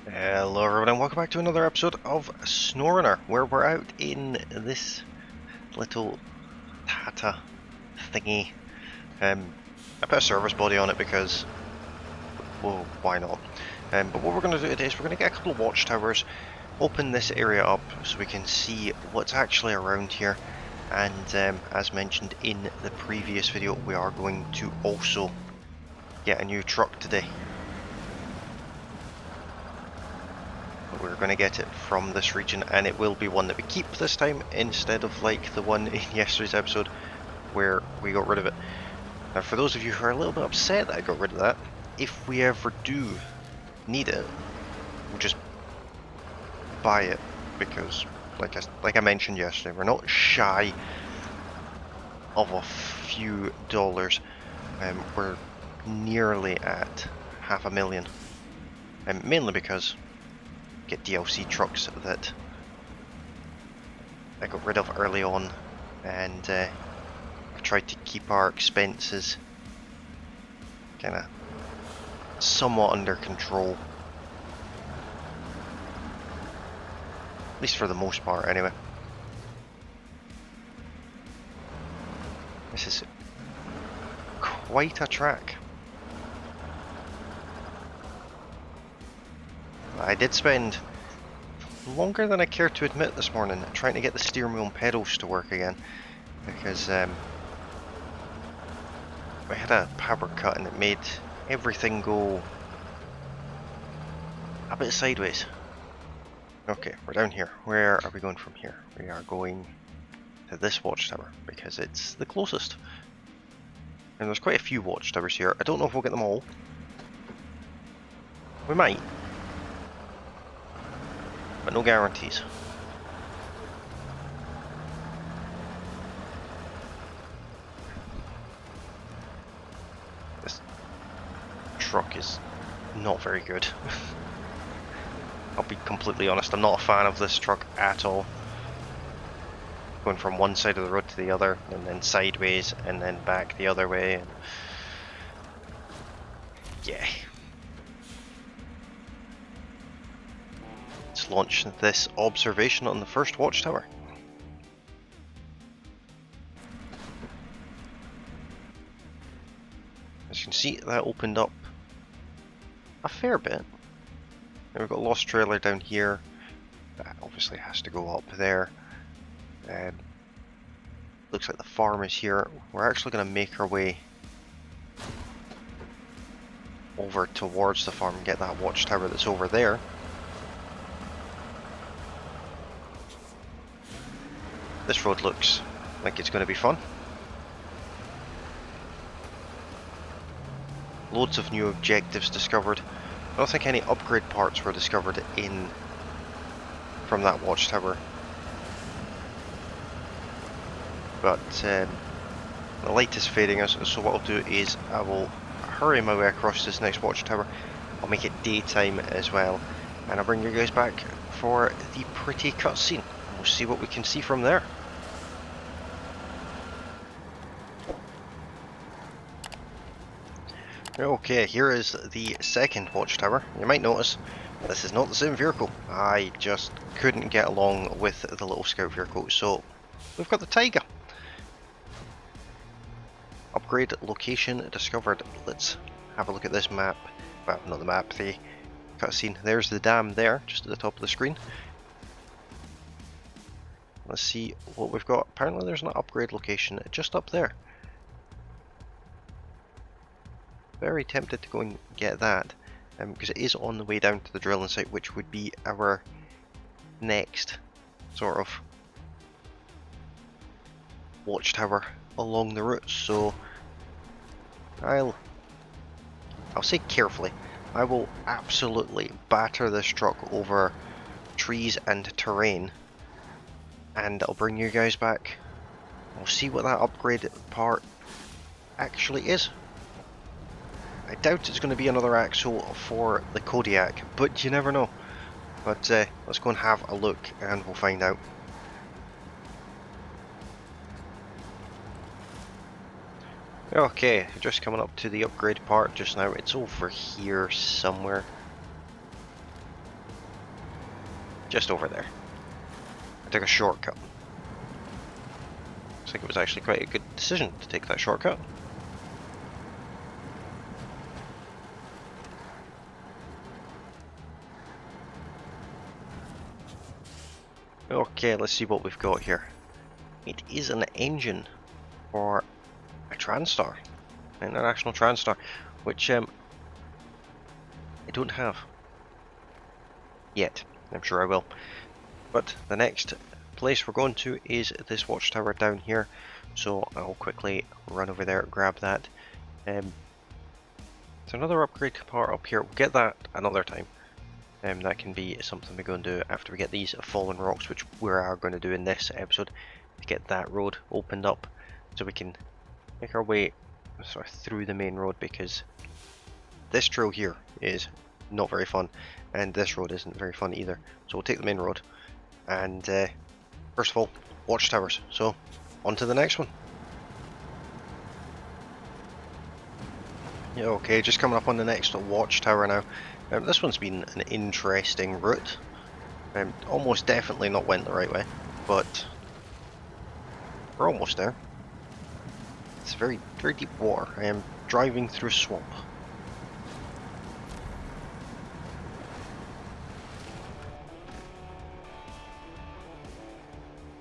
Hello everyone and welcome back to another episode of SnowRunner, where we're out in this little Tata thingy. I put a service body on it because, well, why not? But what we're going to do today is we're going to get a couple of watchtowers, open this area up so we can see what's actually around here. And as mentioned in the previous video, we are going to also get a new truck today. We're going to get it from this region, and it will be one that we keep this time instead of like the one in yesterday's episode where we got rid of it. Now for those of you who are a little bit upset that I got rid of that, if we ever do need it, we'll just buy it, because like I mentioned yesterday, we're not shy of a few dollars. We're nearly at $500,000, and mainly because get DLC trucks that I got rid of early on, and I've tried to keep our expenses kind of somewhat under control, at least for the most part anyway. This is quite a track. I did spend longer than I care to admit this morning trying to get the steering wheel and pedals to work again, because we had a power cut and it made everything go a bit sideways. Okay, we're down here. Where are we going from here? We are going to this watchtower because it's the closest. And there's quite a few watchtowers here. I don't know if we'll get them all. We might. But no guarantees. This truck is not very good. I'll be completely honest, I'm not a fan of this truck at all. Going from one side of the road to the other, and then sideways, and then back the other way. And yeah. Let's launch this observation on the first watchtower. As you can see, that opened up a fair bit. And we've got a lost trailer down here. That obviously has to go up there. Looks like the farm is here. We're actually going to make our way over towards the farm and get that watchtower that's over there. This road looks like it's going to be fun. Loads of new objectives discovered. I don't think any upgrade parts were discovered from that watchtower. But the light is fading us, so what I'll do is I will hurry my way across this next watchtower. I'll make it daytime as well, and I'll bring you guys back for the pretty cutscene. We'll see what we can see from there. Okay, here is the second watchtower. You might notice this is not the same vehicle. I just couldn't get along with the little scout vehicle, so we've got the Tiger. Upgrade location discovered. Let's have a look at this map. Well, not the map, the cutscene. There's the dam there, just at the top of the screen. Let's see what we've got. Apparently there's an upgrade location just up there. Very tempted to go and get that, because it is on the way down to the drilling site, which would be our next sort of watchtower along the route. So I'll say carefully, I will absolutely batter this truck over trees and terrain, and I'll bring you guys back. We'll see what that upgrade part actually is. I doubt it's going to be another axle for the Kodiak, but you never know. But let's go and have a look and we'll find out. Okay, just coming up to the upgrade part just now. It's over here somewhere. just over there. I took a shortcut. Looks like it was actually quite a good decision to take that shortcut. Okay, let's see what we've got here. It is an engine for a Transstar, an international Transstar, which I don't have yet. I'm sure I will. But the next place we're going to is this watchtower down here, so I'll quickly run over there, grab that. There's another upgrade part up here. We'll get that another time. That can be something we go and do after we get these fallen rocks, which we are going to do in this episode, to get that road opened up so we can make our way sort of through the main road, because this trail here is not very fun and this road isn't very fun either. So we'll take the main road and first of all, watchtowers. So on to the next one. Yeah, okay, just coming up on the next watchtower now. This one's been an interesting route. Almost definitely not went the right way, but we're almost there. It's very, very deep water. I am driving through swamp.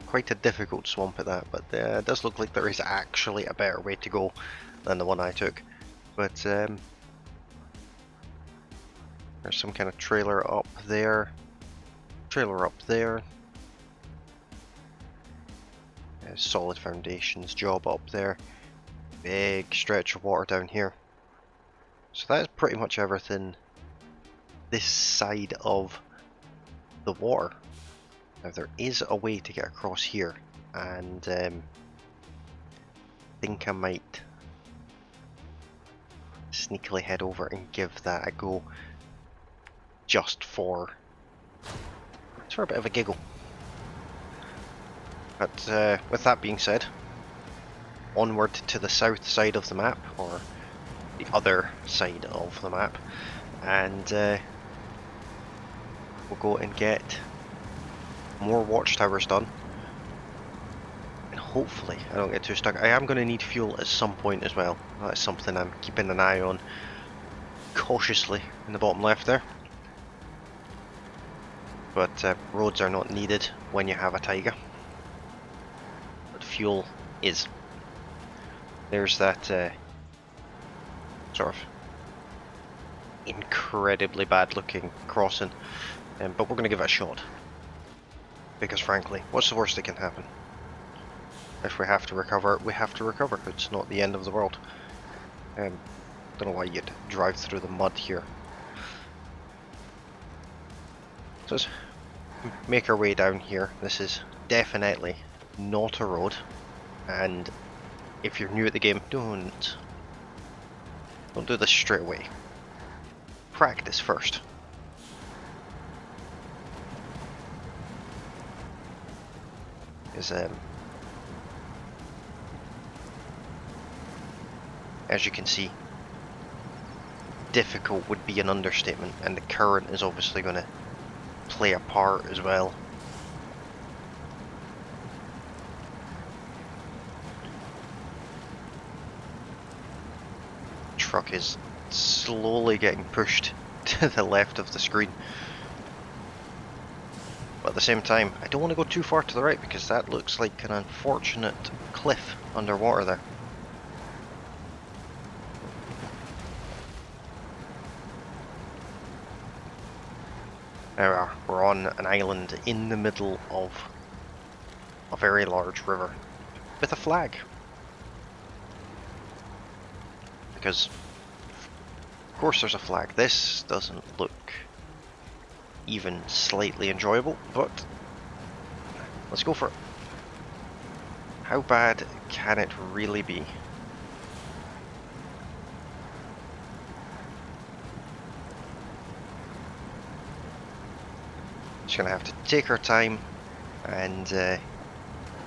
Quite a difficult swamp at that, but it does look like there is actually a better way to go than the one I took. But there's some kind of trailer up there. Trailer up there. Solid foundations job up there. Big stretch of water down here. So that is pretty much everything this side of the water. Now there is a way to get across here, and I think I might sneakily head over and give that a go, just for a bit of a giggle. But with that being said, onward to the south side of the map, or the other side of the map, and we'll go and get more watchtowers done, and hopefully I don't get too stuck. I am going to need fuel at some point as well. That's something I'm keeping an eye on cautiously in the bottom left there. But roads are not needed when you have a Taiga. But fuel is. There's that sort of incredibly bad looking crossing, but we're going to give it a shot. Because frankly, what's the worst that can happen? If we have to recover, we have to recover. It's not the end of the world. Don't know why you'd drive through the mud here. So let's make our way down here. This is definitely not a road, and if you're new at the game, don't do this straight away. Practice first. Is as you can see, difficult would be an understatement, and the current is obviously going to play a part as well. Truck is slowly getting pushed to the left of the screen. But at the same time, I don't want to go too far to the right, because that looks like an unfortunate cliff underwater there. There we are. We're on an island in the middle of a very large river with a flag. Because, of course, there's a flag. This doesn't look even slightly enjoyable, but let's go for it. How bad can it really be? Just gonna have to take our time and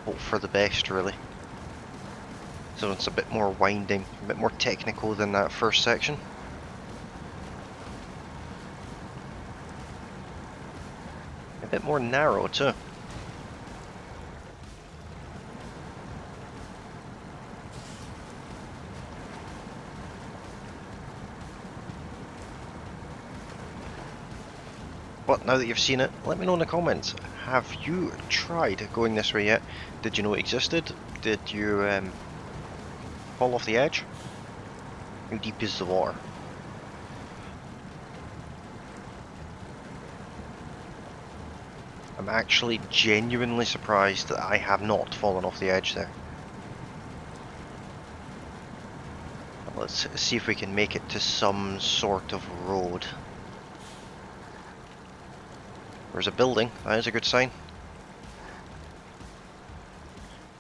hope for the best, really. So it's a bit more winding, a bit more technical than that first section. A bit more narrow too. But now that you've seen it, let me know in the comments. Have you tried going this way yet? Did you know it existed? Did you fall off the edge? How deep is the water? I'm actually genuinely surprised that I have not fallen off the edge there. Let's see if we can make it to some sort of road. There's a building, that is a good sign.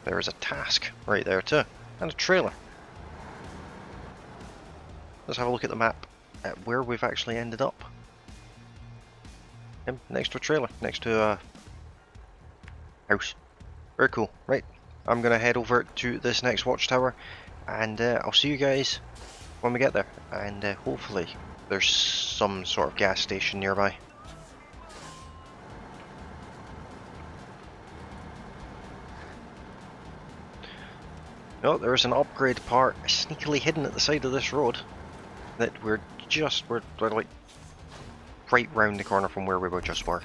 There is a task right there too, and a trailer. Let's have a look at the map at where we've actually ended up. Next to a trailer, next to a house. Very cool. Right, I'm going to head over to this next watchtower, and I'll see you guys when we get there. And hopefully there's some sort of gas station nearby. Oh, there's an upgrade part sneakily hidden at the side of this road that we're like right round the corner from where we just were.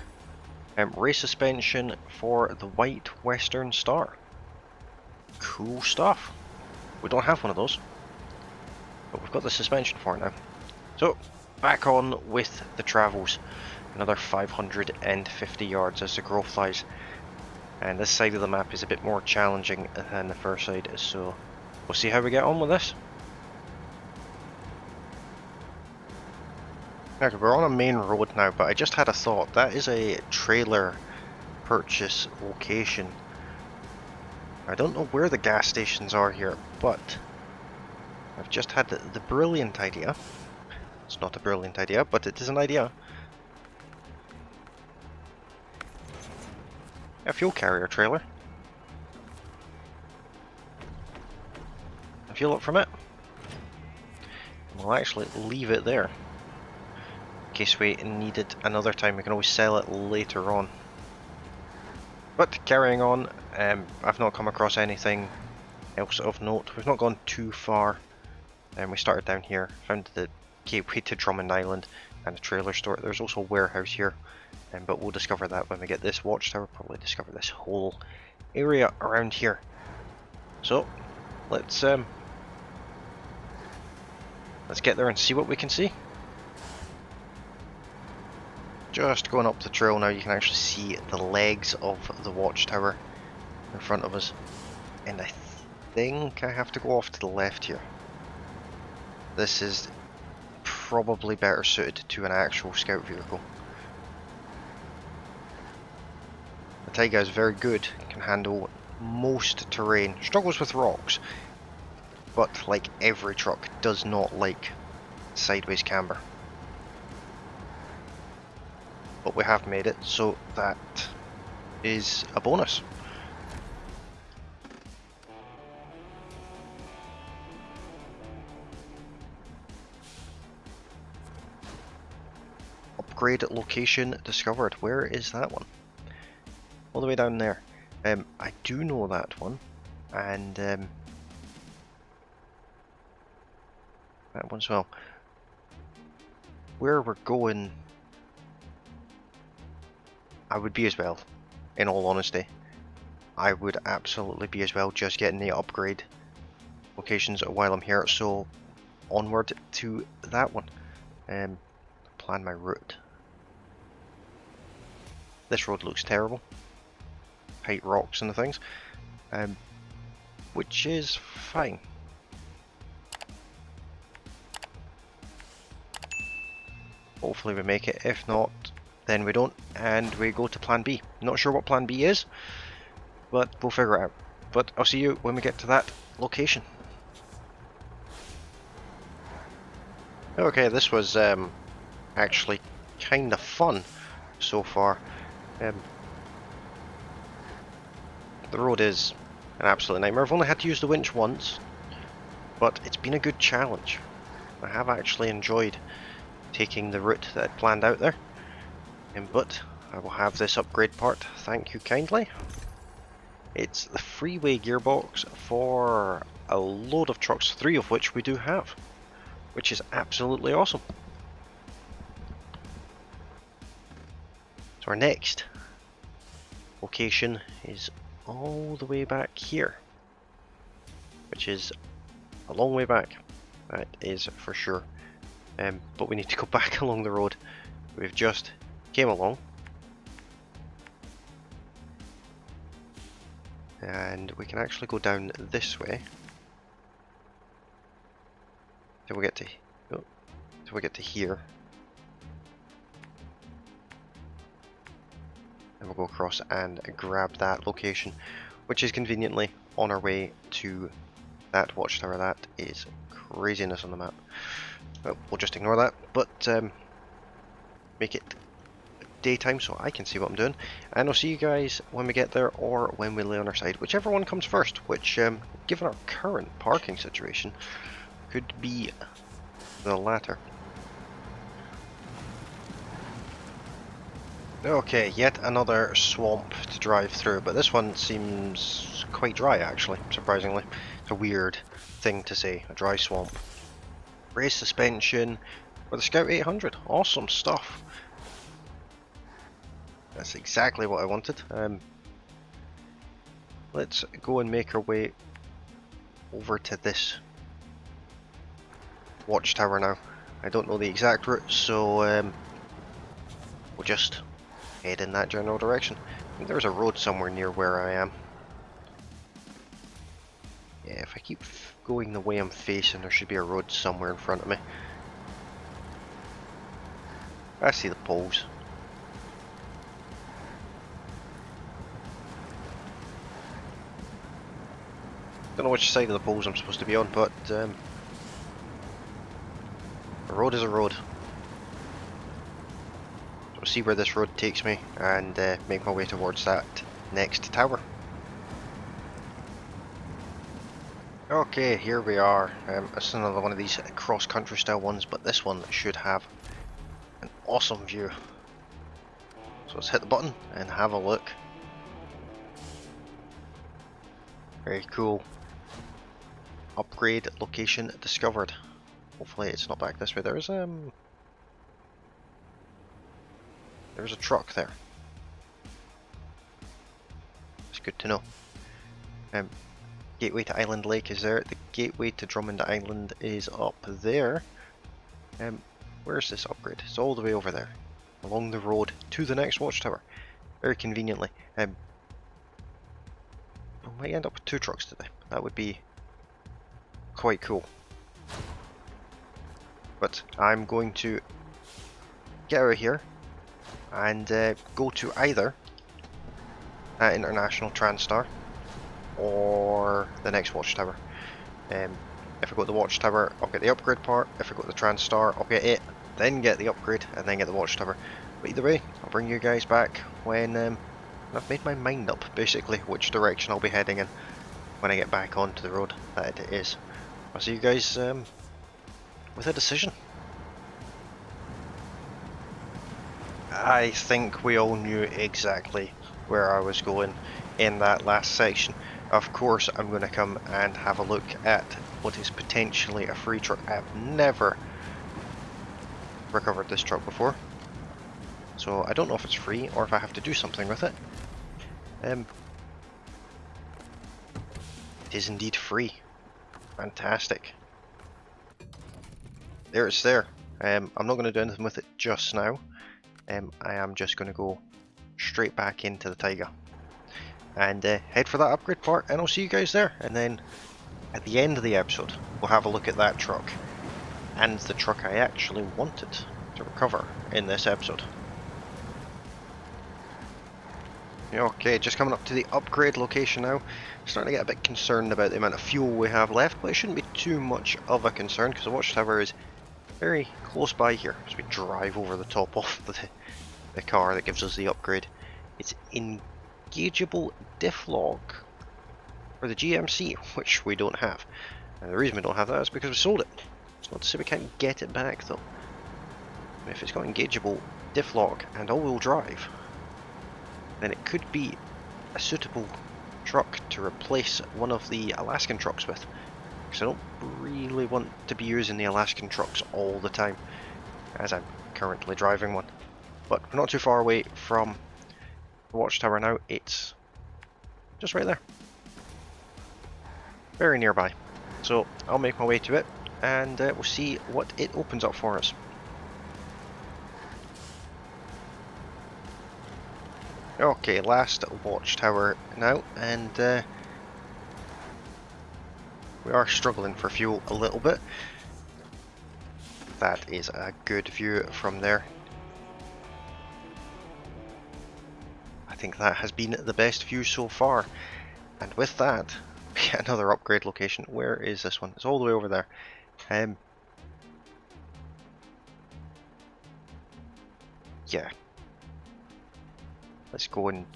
Race suspension for the White Western Star. Cool stuff. We don't have one of those, but we've got the suspension for it now. So, back on with the travels. Another 550 yards as the crow flies. And this side of the map is a bit more challenging than the first side, so we'll see how we get on with this. Okay, we're on a main road now, but I just had a thought. That is a trailer purchase location. I don't know where the gas stations are here, but I've just had the brilliant idea. It's not a brilliant idea, but it is an idea. A fuel carrier trailer. And fuel up from it. We'll actually leave it there. In case we need it another time, we can always sell it later on. But carrying on, I've not come across anything else of note. We've not gone too far. We started down here, found the gateway to Drummond Island and a trailer store. There's also a warehouse here, but we'll discover that when we get this watchtower. Probably discover this whole area around here. So let's get there and see what we can see. Just going up the trail now, you can actually see the legs of the watchtower in front of us, and I think I have to go off to the left here. This is probably better suited to an actual scout vehicle. The Taiga is very good, can handle most terrain, struggles with rocks, but like every truck, does not like sideways camber. But we have made it, so that is a bonus. Upgrade location discovered. Where is that one? All the way down there. I do know that one, and that one as well. Where we're going, I would be as well, in all honesty. I would absolutely be as well, just getting the upgrade locations while I'm here, so onward to that one. Plan my route. This road looks terrible. Height rocks and the things, which is fine. Hopefully we make it, if not, then we don't, and we go to plan B. Not sure what plan B is, but we'll figure it out. But I'll see you when we get to that location. Okay, this was actually kind of fun so far. The road is an absolute nightmare. I've only had to use the winch once, but it's been a good challenge. I have actually enjoyed taking the route that I'd planned out there. But I will have this upgrade part, thank you kindly. It's the freeway gearbox for a load of trucks, 3 of which we do have, which is absolutely awesome. So our next location is all the way back here, which is a long way back, that is for sure. But we need to go back along the road we've just came along. And we can actually go down this way till we get to here, and we'll go across and grab that location, which is conveniently on our way to that watchtower. That is craziness on the map. Well, we'll just ignore that, but make it daytime so I can see what I'm doing, and I'll see you guys when we get there or when we lay on our side, whichever one comes first, which given our current parking situation could be the latter. Okay, yet another swamp to drive through, but this one seems quite dry actually, surprisingly. It's a weird thing to say, a dry swamp. Race suspension with a Scout 800, awesome stuff. That's exactly what I wanted. Let's go and make our way over to this watchtower now. I don't know the exact route, so we'll just head in that general direction. I think there's a road somewhere near where I am. Yeah, if I keep going the way I'm facing, there should be a road somewhere in front of me. I see the poles. Don't know which side of the poles I'm supposed to be on, but a road is a road. So we'll see where this road takes me and make my way towards that next tower. Okay, here we are. This is another one of these cross-country style ones, but this one should have an awesome view. So let's hit the button and have a look. Very cool. Upgrade location discovered. Hopefully it's not back this way. There's a truck there. It's good to know. Gateway to Island Lake is there. The gateway to Drummond Island is up there. Where's this upgrade? It's all the way over there, along the road to the next watchtower. Very conveniently. We might end up with 2 trucks today. That would be quite cool. But I'm going to get out of here and go to either International Transstar or the next watchtower. If I go to the watchtower, I'll get the upgrade part. If I go to the Transstar, I'll get it, then get the upgrade, and then get the watchtower. But either way, I'll bring you guys back when I've made my mind up, basically, which direction I'll be heading in when I get back onto the road that it is. I'll see you guys with a decision. I think we all knew exactly where I was going in that last section. Of course, I'm going to come and have a look at what is potentially a free truck. I've never recovered this truck before, so I don't know if it's free or if I have to do something with it. It is indeed free. Fantastic. There it's there. I'm not going to do anything with it just now. I am just going to go straight back into the Taiga and head for that upgrade part, and I'll see you guys there. And then at the end of the episode, we'll have a look at that truck and the truck I actually wanted to recover in this episode. Okay, just coming up to the upgrade location now. Starting to get a bit concerned about the amount of fuel we have left, but it shouldn't be too much of a concern because the watchtower is very close by here as we drive over the top of the car that gives us the upgrade. It's engageable diff lock for the GMC, which we don't have. And the reason we don't have that is because we sold it. It's not to say we can't get it back though. If it's got engageable diff lock and all-wheel drive, then it could be a suitable truck to replace one of the Alaskan trucks with. Because I don't really want to be using the Alaskan trucks all the time, as I'm currently driving one. But we're not too far away from the Watchtower now, it's just right there. Very nearby. So I'll make my way to it, and we'll see what it opens up for us. Okay, last Watchtower now, and we are struggling for fuel a little bit. That is a good view from there. I think that has been the best view so far. And with that, another upgrade location. Where is this one? It's all the way over there. Yeah. Let's go and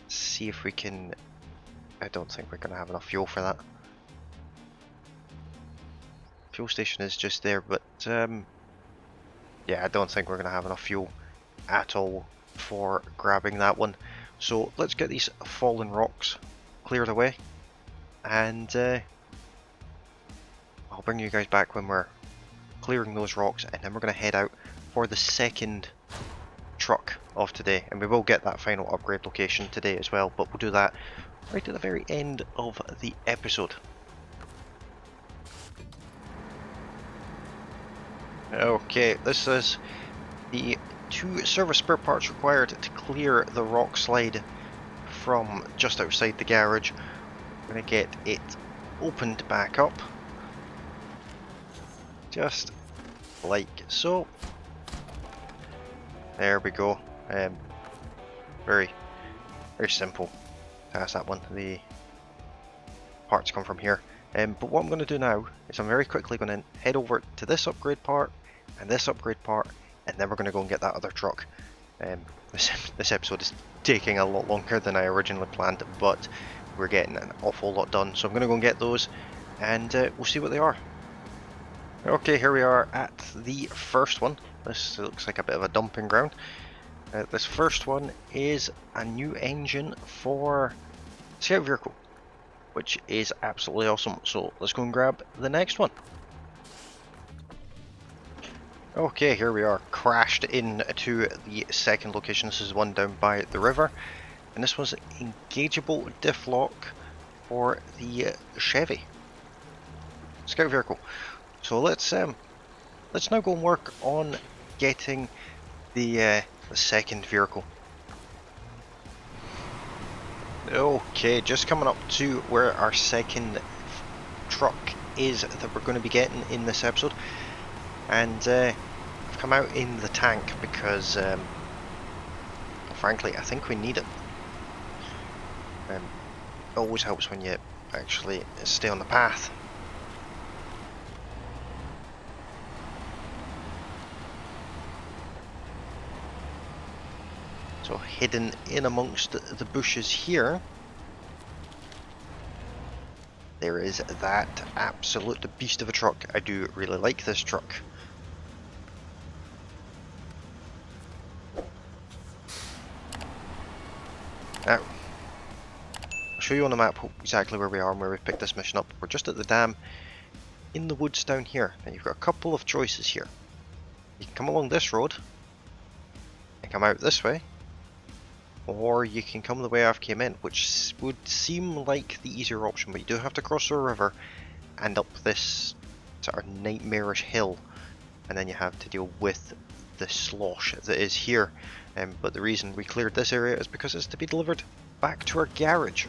see if we can... I don't think we're going to have enough fuel for that. Fuel station is just there, but yeah, I don't think we're going to have enough fuel at all for grabbing that one. So let's get these fallen rocks cleared away, and I'll bring you guys back when we're clearing those rocks, and then we're going to head out for the second truck of today, and we will get that final upgrade location today as well, but we'll do that right at the very end of the episode. Okay, this is the 2 service spare parts required to clear the rock slide from just outside the garage. I'm going to get it opened back up, just like so. There we go. Very simple task, that one. The parts come from here. But what I'm going to do now is I'm very quickly going to head over to this upgrade part and this upgrade part, and then we're going to go and get that other truck. This episode is taking a lot longer than I originally planned, but we're getting an awful lot done. So I'm going to go and get those, and we'll see what they are. Okay, here we are at the first one. This looks like a bit of a dumping ground. This first one is a new engine for Scout Vehicle, which is absolutely awesome. So let's go and grab the next one. Okay, here we are, crashed into the second location. This is one down by the river, and this was an engageable diff lock for the Chevy Scout Vehicle. So let's now go and work on getting the second vehicle. Okay, just coming up to where our second truck is that we're going to be getting in this episode, and I've come out in the tank because frankly I think we need it. It always helps when you actually stay on the path. So hidden in amongst the bushes here, there is that absolute beast of a truck. I do really like this truck. Now, I'll show you on the map exactly where we are and where we've picked this mission up. We're just at the dam in the woods down here. Now you've got a couple of choices here. You can come along this road and come out this way, or you can come the way I've came in, which would seem like the easier option, but you do have to cross a river and up this sort of nightmarish hill, and then you have to deal with the slosh that is here. But the reason we cleared this area is because it's to be delivered back to our garage,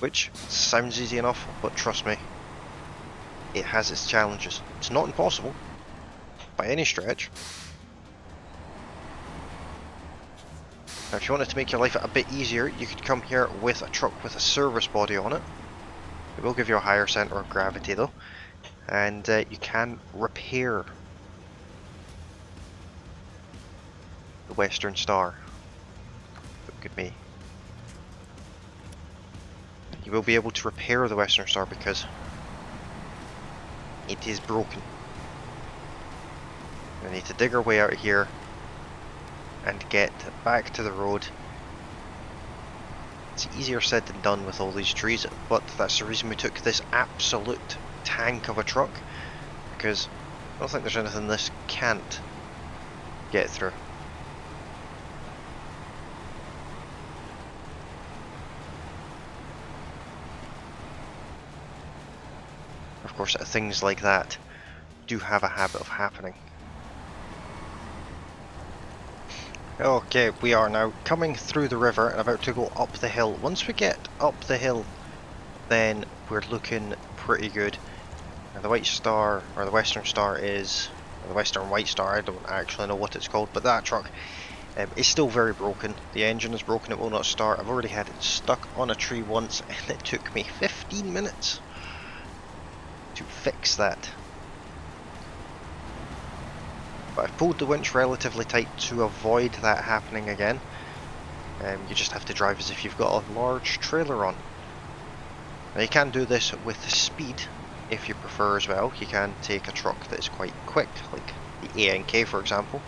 which sounds easy enough, but trust me, it has its challenges. It's not impossible by any stretch. Now, if you wanted to make your life a bit easier, you could come here with a truck with a service body on it. It will give you a higher centre of gravity though, and you can repair the Western Star. Look at me. You will be able to repair the Western Star because it is broken. We need to dig our way out of here and get back to the road. It's easier said than done with all these trees, but that's the reason we took this absolute tank of a truck, because I don't think there's anything this can't get through. Of course, things like that do have a habit of happening. Okay, we are now coming through the river and about to go up the hill. Once we get up the hill, then we're looking pretty good. Now the White Star, or the Western Star is, or the Western White Star, I don't actually know what it's called, but that truck is still very broken. The engine is broken, it will not start. I've already had it stuck on a tree once and it took me 15 minutes to fix that. But I've pulled the winch relatively tight to avoid that happening again. You just have to drive as if you've got a large trailer on. Now you can do this with speed if you prefer as well. You can take a truck that is quite quick, like the ANK for example.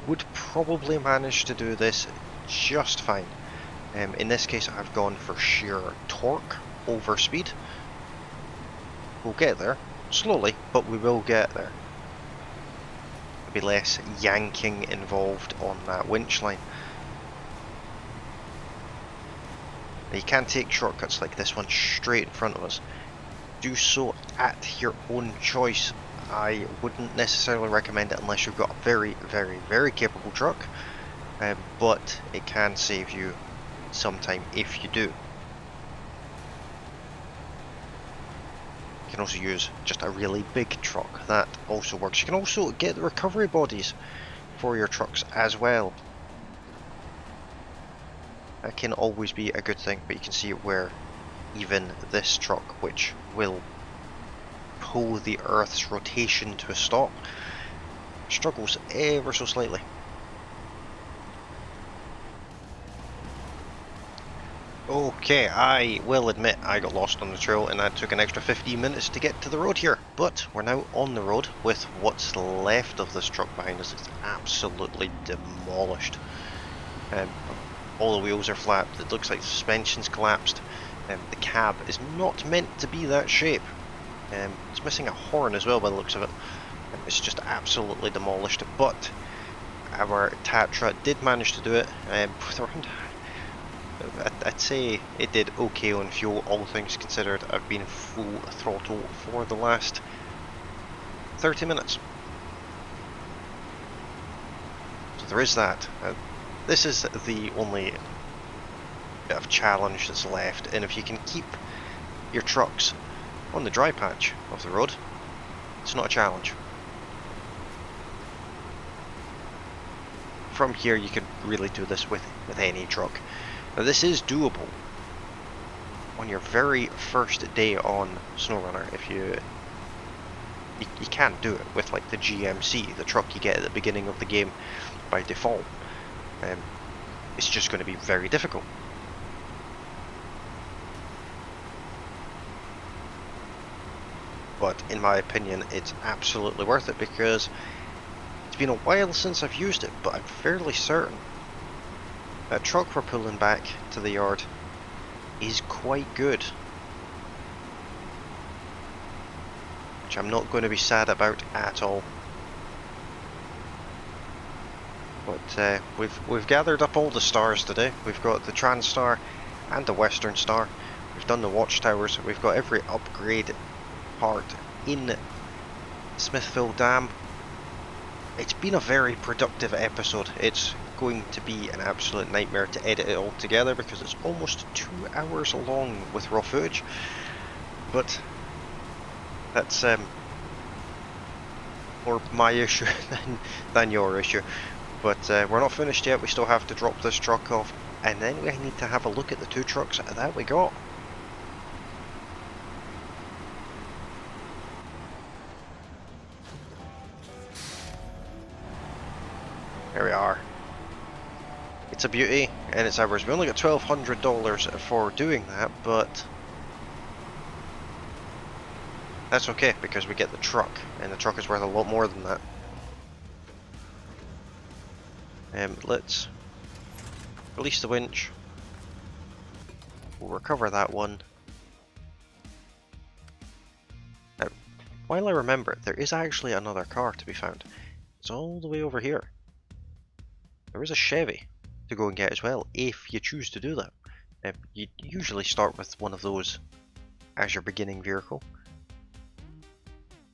Would probably manage to do this just fine. In this case I've gone for sheer torque over speed. We'll get there, slowly, but we will get there. Be less yanking involved on that winch line. Now you can take shortcuts like this one straight in front of us. Do so at your own choice. I wouldn't necessarily recommend it unless you've got a very, very, very capable truck, but it can save you some time if you do. You can also use just a really big truck, that also works. You can also get the recovery bodies for your trucks as well. That can always be a good thing, but you can see where even this truck, which will pull the Earth's rotation to a stop, struggles ever so slightly. Okay, I will admit I got lost on the trail and that took an extra 15 minutes to get to the road here, but we're now on the road with what's left of this truck behind us. It's absolutely demolished. All the wheels are flapped, it looks like the suspension's collapsed. The cab is not meant to be that shape. It's missing a horn as well by the looks of it. It's just absolutely demolished, but our Tatra did manage to do it with around, I'd say it did okay on fuel, all things considered. I've been full throttle for the last 30 minutes. So there is that. This is the only bit of challenge that's left, and if you can keep your trucks on the dry patch of the road, it's not a challenge. From here you can really do this with any truck. Now this is doable on your very first day on SnowRunner. If you can do it with like the GMC, the truck you get at the beginning of the game by default. It's just going to be very difficult. But in my opinion it's absolutely worth it, because it's been a while since I've used it, but I'm fairly certain that truck we're pulling back to the yard is quite good, which I'm not going to be sad about at all. But we've gathered up all the stars today. We've got the Transstar and the Western Star. We've done the Watchtowers. We've got every upgrade part in Smithville Dam. It's been a very productive episode. It's going to be an absolute nightmare to edit it all together because it's almost 2 hours long with raw footage. But that's more my issue than your issue. But we're not finished yet. We still have to drop this truck off, and then we need to have a look at the 2 trucks that we got. There we are. It's a beauty, and it's ours. We only got $1,200 for doing that, but that's okay because we get the truck, and the truck is worth a lot more than that. Let's release the winch. We'll recover that one. Now, while I remember, there is actually another car to be found. It's all the way over here. There is a Chevy to go and get as well, if you choose to do that. You usually start with one of those as your beginning vehicle,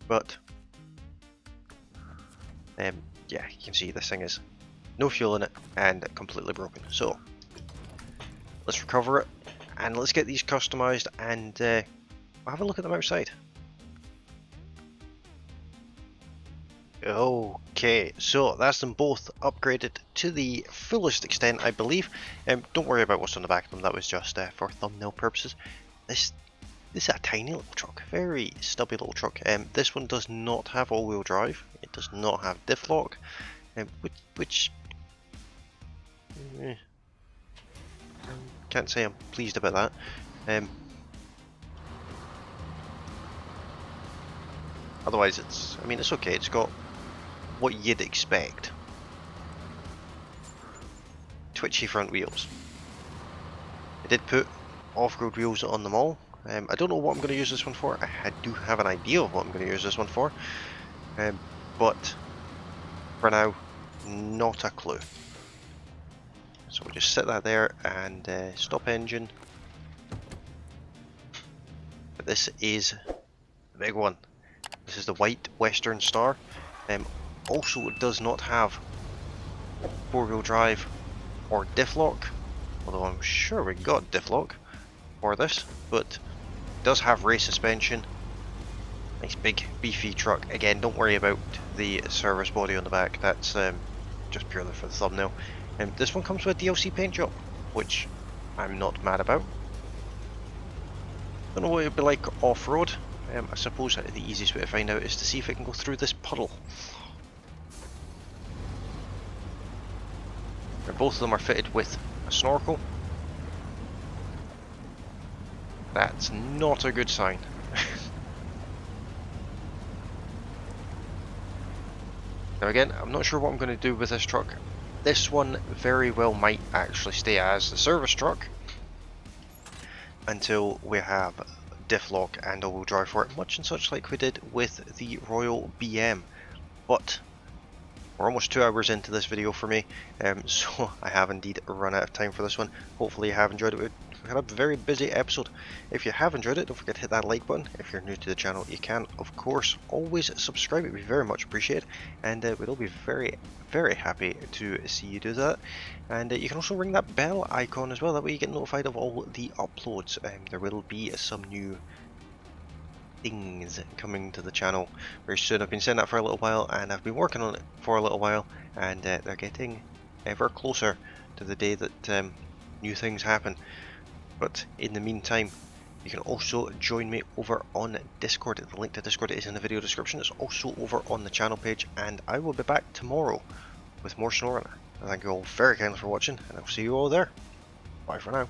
but yeah, you can see this thing is no fuel in it and completely broken. So let's recover it and let's get these customized and have a look at them outside. Okay, so that's them both upgraded to the fullest extent, I believe. Don't worry about what's on the back of them, that was just for thumbnail purposes. This is a tiny little truck, very stubby little truck. This one does not have all-wheel drive, it does not have diff lock, which can't say I'm pleased about that. Otherwise it's okay, it's got what you'd expect. Twitchy front wheels. I did put off-road wheels on them all. I don't know what I'm going to use this one for. I do have an idea of what I'm going to use this one for, but for now, not a clue. So we'll just set that there and stop engine. But this is the big one. This is the white Western Star. Also, it does not have four-wheel drive or diff lock, although I'm sure we got diff lock for this, but it does have race suspension. Nice big beefy truck. Again, don't worry about the service body on the back, that's just purely for the thumbnail. This one comes with a DLC paint job, which I'm not mad about. Don't know what it would be like off-road. I suppose the easiest way to find out is to see if it can go through this puddle. Both of them are fitted with a snorkel. That's not a good sign. Now again, I'm not sure what I'm going to do with this truck. This one very well might actually stay as the service truck until we have diff lock and all-wheel drive for it, much and such like we did with the Royal BM. But we're almost 2 hours into this video for me, so I have indeed run out of time for this one. Hopefully you have enjoyed it. We've had a very busy episode. If you have enjoyed it, don't forget to hit that like button. If you're new to the channel, you can, of course, always subscribe. It would be very much appreciated, and we'd all be very, very happy to see you do that. And you can also ring that bell icon as well, that way you get notified of all the uploads. There will be some new things coming to the channel very soon. I've been saying that for a little while and I've been working on it for a little while, and they're getting ever closer to the day that new things happen. But in the meantime, you can also join me over on Discord. The link to Discord is in the video description. It's also over on the channel page, and I will be back tomorrow with more SnowRunner. Thank you all very kindly for watching, and I'll see you all there. Bye for now.